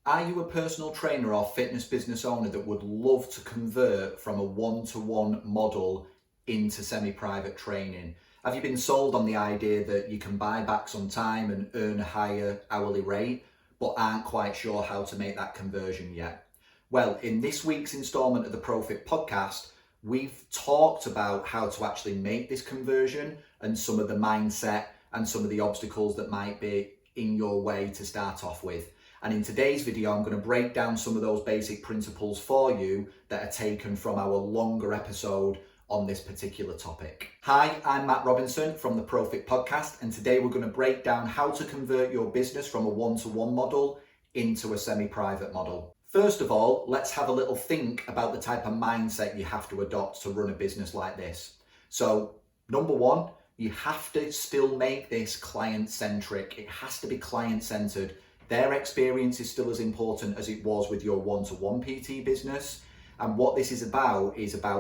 Are you a personal trainer or fitness business owner that would love to convert from a one-to-one model into semi-private training? Have you been sold on the idea that you can buy back some time and earn a higher hourly rate, but aren't quite sure how to make that conversion yet? Well, in this week's installment of the Profit Podcast, we've talked about how to actually make this conversion and some of the mindset and some of the obstacles that might be in your way to start off with. And in today's video, I'm going to break down some of those basic principles for you that are taken from our longer episode on this particular topic. Hi, I'm Matt Robinson from the Profit Podcast, and today we're going to break down how to convert your business from a one-to-one model into a semi-private model. First of all, let's have a little think about the type of mindset you have to adopt to run a business like this. So, number one, you have to still make this client-centric. It has to be client-centered. Their experience is still as important as it was with your one-to-one PT business. And what this is about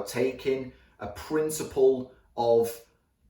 taking a principle of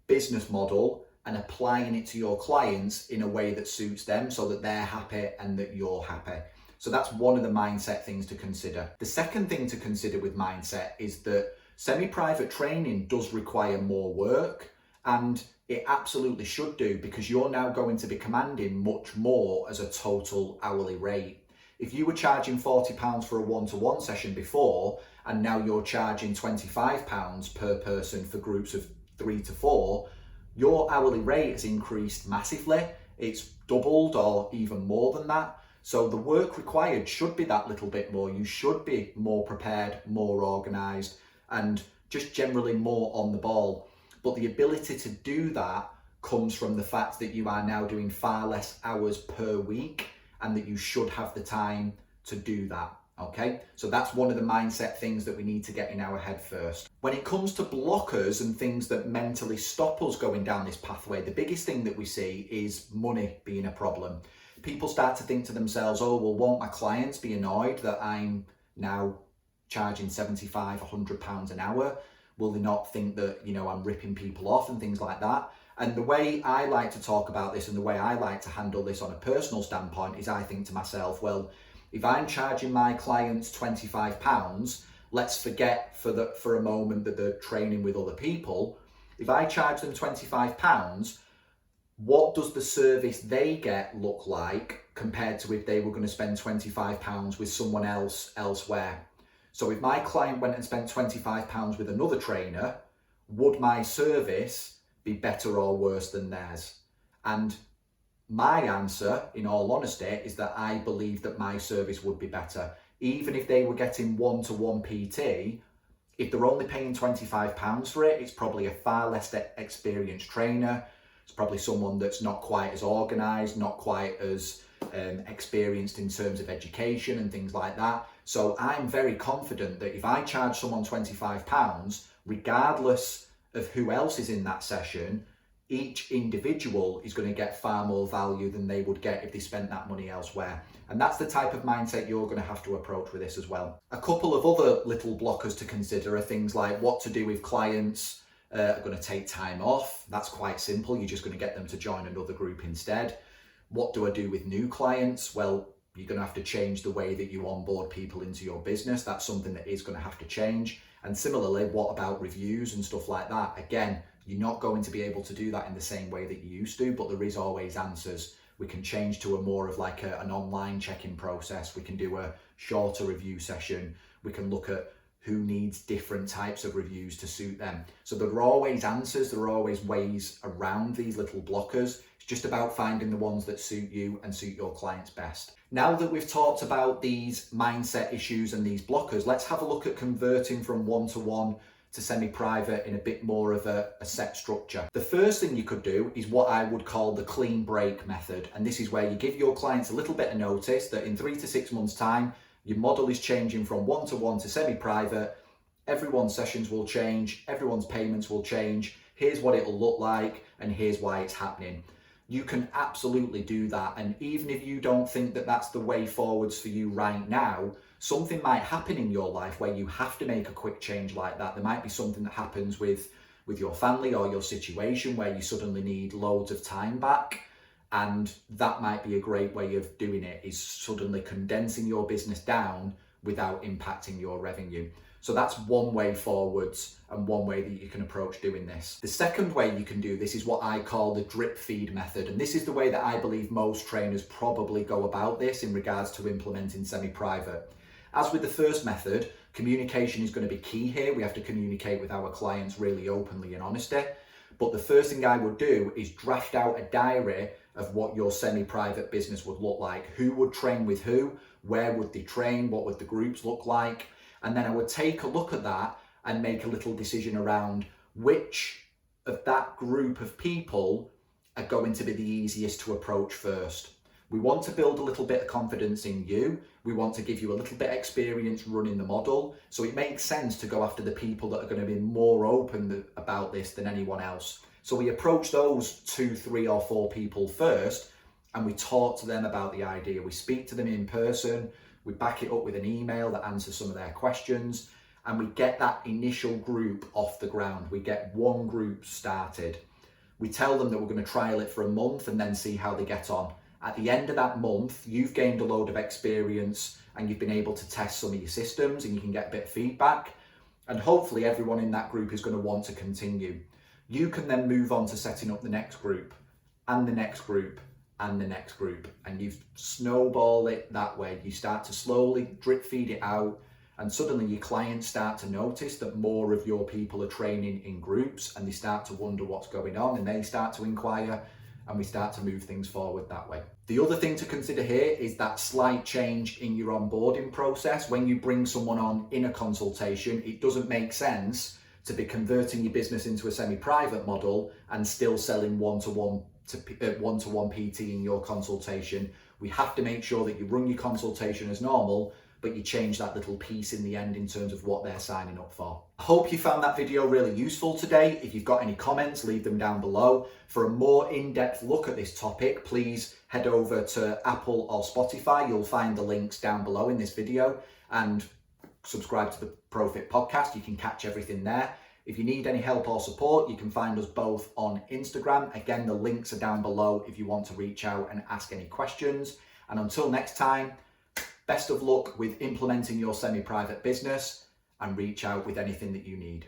business model and applying it to your clients in a way that suits them so that they're happy and that you're happy. So that's one of the mindset things to consider. The second thing to consider with mindset is that semi-private training does require more work, and it absolutely should do, because you're now going to be commanding much more as a total hourly rate. If you were charging £40 for a one-to-one session before, and now you're charging £25 per person for groups of 3 to 4, your hourly rate has increased massively. It's doubled or even more than that. So the work required should be that little bit more. You should be more prepared, more organised, and just generally more on the ball. But the ability to do that comes from the fact that you are now doing far less hours per week and that you should have the time to do that, okay? So that's one of the mindset things that we need to get in our head first. When it comes to blockers and things that mentally stop us going down this pathway, the biggest thing that we see is money being a problem. People start to think to themselves, oh, well, won't my clients be annoyed that I'm now charging £75, £100 an hour? Will they not think that, I'm ripping people off and things like that? And the way I like to talk about this and the way I like to handle this on a personal standpoint is I think to myself, well, if I'm charging my clients £25, let's forget for a moment that they're training with other people. If I charge them £25, what does the service they get look like compared to if they were going to spend £25 with someone else elsewhere? So if my client went and spent £25 with another trainer, would my service be better or worse than theirs? And my answer, in all honesty, is that I believe that my service would be better. Even if they were getting one-to-one PT, if they're only paying £25 for it, it's probably a far less experienced trainer. It's probably someone that's not quite as organised, not quite as experienced in terms of education and things like that. So I'm very confident that if I charge someone £25, regardless of who else is in that session, each individual is going to get far more value than they would get if they spent that money elsewhere. And that's the type of mindset you're going to have to approach with this as well. A couple of other little blockers to consider are things like what to do if clients are going to take time off. That's quite simple. You're just going to get them to join another group instead. What do I do with new clients? Well, you're going to have to change the way that you onboard people into your business. That's something that is going to have to change. And similarly, what about reviews and stuff like that? Again, you're not going to be able to do that in the same way that you used to, but there is always answers. We can change to a more of like an online check-in process. We can do a shorter review session. We can look at who needs different types of reviews to suit them. So there are always answers. There are always ways around these little blockers. It's just about finding the ones that suit you and suit your clients best. Now that we've talked about these mindset issues and these blockers, let's have a look at converting from one-to-one to semi-private in a bit more of a set structure. The first thing you could do is what I would call the clean break method. And this is where you give your clients a little bit of notice that in 3 to 6 months' time, your model is changing from one-to-one to semi-private. Everyone's sessions will change, everyone's payments will change. Here's what it'll look like, and here's why it's happening. You can absolutely do that. And even if you don't think that that's the way forwards for you right now, something might happen in your life where you have to make a quick change like that. There might be something that happens with your family or your situation where you suddenly need loads of time back. And that might be a great way of doing it, is suddenly condensing your business down without impacting your revenue. So that's one way forwards and one way that you can approach doing this. The second way you can do this is what I call the drip feed method. And this is the way that I believe most trainers probably go about this in regards to implementing semi-private. As with the first method, communication is going to be key here. We have to communicate with our clients really openly and honestly. But the first thing I would do is draft out a diary of what your semi-private business would look like. Who would train with who? Where would they train? What would the groups look like? And then I would take a look at that and make a little decision around which of that group of people are going to be the easiest to approach first. We want to build a little bit of confidence in you. We want to give you a little bit of experience running the model. So it makes sense to go after the people that are going to be more open about this than anyone else. So we approach those 2, 3 or 4 people first, and we talk to them about the idea. We speak to them in person. We back it up with an email that answers some of their questions, and we get that initial group off the ground. We get one group started. We tell them that we're going to trial it for a month and then see how they get on. At the end of that month, you've gained a load of experience and you've been able to test some of your systems and you can get a bit of feedback. And hopefully everyone in that group is going to want to continue. You can then move on to setting up the next group and the next group and the next group, and you snowball it that way. You start to slowly drip feed it out, and suddenly your clients start to notice that more of your people are training in groups, and they start to wonder what's going on, and they start to inquire, and we start to move things forward that way. The other thing to consider here is that slight change in your onboarding process. When you bring someone on in a consultation, it doesn't make sense to be converting your business into a semi-private model and still selling one-to-one PT in your consultation. We have to make sure that you run your consultation as normal, but you change that little piece in the end in terms of what they're signing up for. I hope you found that video really useful today. If you've got any comments, leave them down below. For a more in-depth look at this topic, please head over to Apple or Spotify. You'll find the links down below in this video, and subscribe to the Profit Podcast. You can catch everything there. If you need any help or support, you can find us both on Instagram. Again, the links are down below if you want to reach out and ask any questions. And until next time, best of luck with implementing your semi-private business, and reach out with anything that you need.